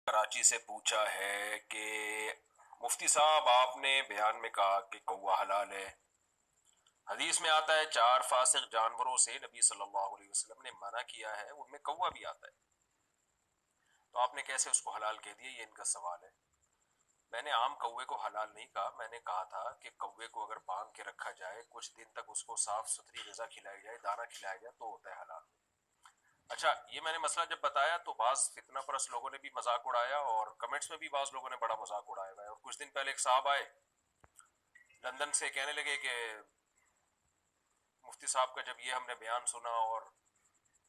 کراچی سے پوچھا ہے کہ مفتی صاحب آپ نے بیان میں کہا کہ کوا حلال ہے. حدیث میں آتا ہے 4 فاسق جانوروں سے نبی صلی اللہ علیہ وسلم نے منع کیا ہے، ان میں کوا بھی آتا ہے، تو آپ نے کیسے اس کو حلال کہہ دیا؟ یہ ان کا سوال ہے. میں نے عام کوے کو حلال نہیں کہا، میں نے کہا تھا کہ کوے کو اگر باندھ کے رکھا جائے، کچھ دن تک اس کو صاف ستھری غذا کھلائی جائے، دانہ کھلایا جائے، تو ہوتا ہے حلال. اچھا، یہ میں نے مسئلہ جب بتایا تو بعض فتنہ پرست لوگوں نے بھی مذاق اڑایا، اور کمنٹس میں بھی بعض لوگوں نے بڑا مذاق اڑایا ہوا ہے. اور کچھ دن پہلے ایک صاحب آئے لندن سے، کہنے لگے کہ مفتی صاحب کا جب یہ ہم نے بیان سنا اور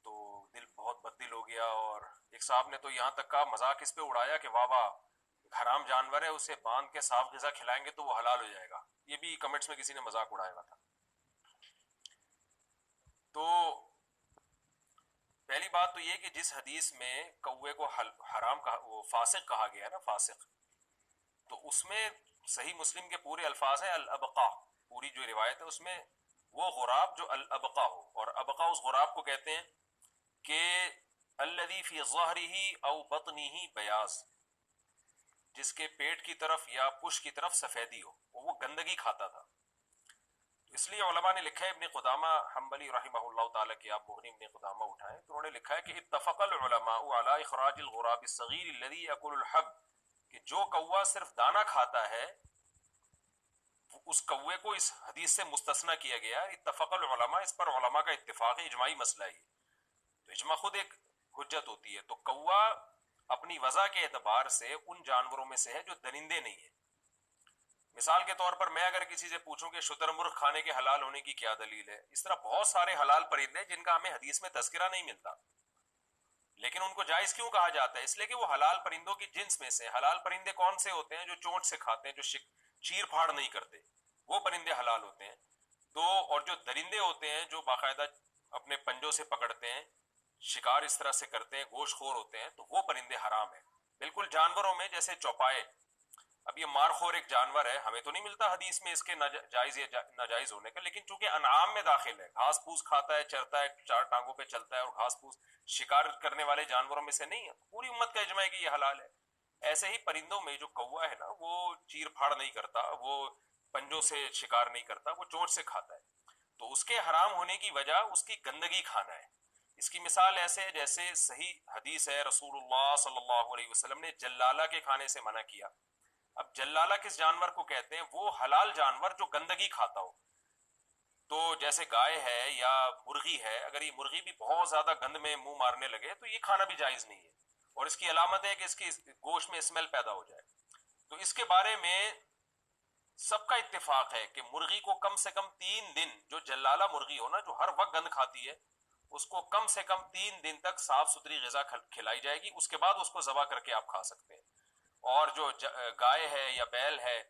تو دل بہت بد دل ہو گیا. اور ایک صاحب نے تو یہاں تک کہا، مذاق اس پہ اڑایا کہ واہ واہ، حرام جانور ہے، اسے باندھ کے صاف غذا کھلائیں گے تو وہ حلال ہو جائے گا. یہ بھی کمنٹس میں کسی نے مذاق اڑایا ہوا تھا. تو پہلی بات تو یہ کہ جس حدیث میں کوے کو حرام کہا، وہ فاسق کہا گیا ہے نا، فاسق، تو اس میں صحیح مسلم کے پورے الفاظ ہیں الابقا. پوری جو روایت ہے اس میں وہ غراب جو الابقا ہو، اور ابقا اس غراب کو کہتے ہیں کہ الذی فی ظہرہ او بطنہ بیاض، جس کے پیٹ کی طرف یا پش کی طرف سفیدی ہو، وہ گندگی کھاتا تھا. اس لیے علماء نے لکھا ہے، ابن قدامہ حنبلی رحمہ اللہ تعالیٰ کی آپ مغنی ابن قدامہ اٹھائیں تو انہوں نے لکھا ہے کہ اتفق العلماء علی اخراج الغراب الصغیر الذی یاکل الحب، کہ جو کوا صرف دانہ کھاتا ہے اس کوے کو اس حدیث سے مستثنی کیا گیا. اتفق العلماء، اس پر علماء کا اتفاق ہے، اجماعی مسئلہ ہے. تو اجماع خود ایک حجت ہوتی ہے. تو کوا اپنی وضع کے اعتبار سے ان جانوروں میں سے ہے جو درندے نہیں ہیں. مثال کے طور پر میں اگر کسی سے پوچھوں کہ شتر مرغ کھانے کے حلال ہونے کی کیا دلیل ہے، اس طرح بہت سارے حلال پرندے جن کا ہمیں حدیث میں تذکرہ نہیں ملتا، لیکن ان کو جائز کیوں کہا جاتا ہے؟ اس لیے کہ وہ حلال پرندوں کی جنس میں سے. حلال پرندے کون سے ہوتے ہیں؟ جو چونچ سے کھاتے ہیں، جو چیر پھاڑ نہیں کرتے، وہ پرندے حلال ہوتے ہیں. تو اور جو درندے ہوتے ہیں جو باقاعدہ اپنے پنجوں سے پکڑتے ہیں، شکار اس طرح سے کرتے ہیں، گوشت خور ہوتے ہیں، تو وہ پرندے حرام ہیں. بالکل جانوروں میں جیسے چوپائے، اب یہ مارخور ایک جانور ہے، ہمیں تو نہیں ملتا حدیث میں اس کے جائز یا ناجائز ہونے کا، لیکن چونکہ انعام میں داخل ہے، گھاس پھوس کھاتا ہے، چرتا ہے، 4 ٹانگوں پہ چلتا ہے، اور گھاس پھوس شکار کرنے والے جانوروں میں سے نہیں ہے. پوری امت کا اجماع ہے کہ یہ حلال ہے. ایسے ہی پرندوں میں جو کوا ہے نا، وہ چیر پھاڑ نہیں کرتا، وہ پنجوں سے شکار نہیں کرتا، وہ چونچ سے کھاتا ہے. تو اس کے حرام ہونے کی وجہ اس کی گندگی کھانا ہے. اس کی مثال ایسے ہے جیسے صحیح حدیث ہے، رسول اللہ صلی اللہ علیہ وسلم نے جلالہ کے کھانے سے منع کیا. اب جلالہ کس جانور کو کہتے ہیں؟ وہ حلال جانور جو گندگی کھاتا ہو. تو جیسے گائے ہے یا مرغی ہے، اگر یہ مرغی بھی بہت زیادہ گند میں منہ مارنے لگے تو یہ کھانا بھی جائز نہیں ہے، اور اس کی علامت ہے کہ اس کی گوشت میں اسمیل پیدا ہو جائے. تو اس کے بارے میں سب کا اتفاق ہے کہ مرغی کو کم سے کم 3 دن، جو جلالہ مرغی ہو نا، جو ہر وقت گند کھاتی ہے، اس کو کم سے کم 3 دن تک صاف ستھری غذا کھلائی جائے گی. اس کے بعد اس کو ذبح کر کے آپ کھا سکتے ہیں. اور جو گائے ہے یا بیل ہے،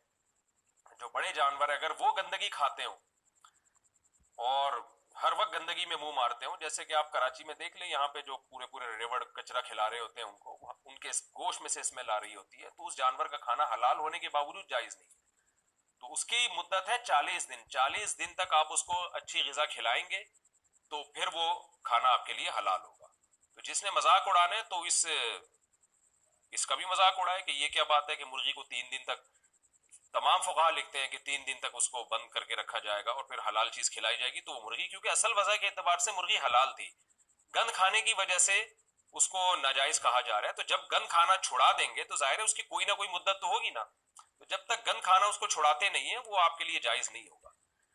جو بڑے جانور ہے، اگر وہ گندگی کھاتے ہوں اور ہر وقت گندگی میں منہ مارتے ہوں، جیسے کہ آپ کراچی میں دیکھ لیں، یہاں پہ جو پورے ریوڑ کچرا کھلا رہے ہوتے ہیں، ان کے گوشت میں سے اسمیل آ رہی ہوتی ہے، تو اس جانور کا کھانا حلال ہونے کے باوجود جائز نہیں. تو اس کی مدت ہے 40 دن. 40 دن تک آپ اس کو اچھی غذا کھلائیں گے تو پھر وہ کھانا آپ کے لیے حلال ہوگا. تو جس نے مذاق اڑانے تو اس کا بھی مذاق اڑائے کہ یہ کیا بات ہے کہ مرغی کو 3 دن تک، تمام فقہا لکھتے ہیں کہ 3 دن تک اس کو بند کر کے رکھا جائے گا اور پھر حلال چیز کھلائی جائے گی. تو وہ مرغی، کیونکہ اصل وضع کے اعتبار سے مرغی حلال تھی، گند کھانے کی وجہ سے اس کو ناجائز کہا جا رہا ہے. تو جب گند کھانا چھڑا دیں گے تو ظاہر ہے اس کی کوئی نہ کوئی مدت تو ہوگی نا. تو جب تک گند کھانا اس کو چھڑاتے نہیں ہیں، وہ آپ کے لیے جائز نہیں ہوگا.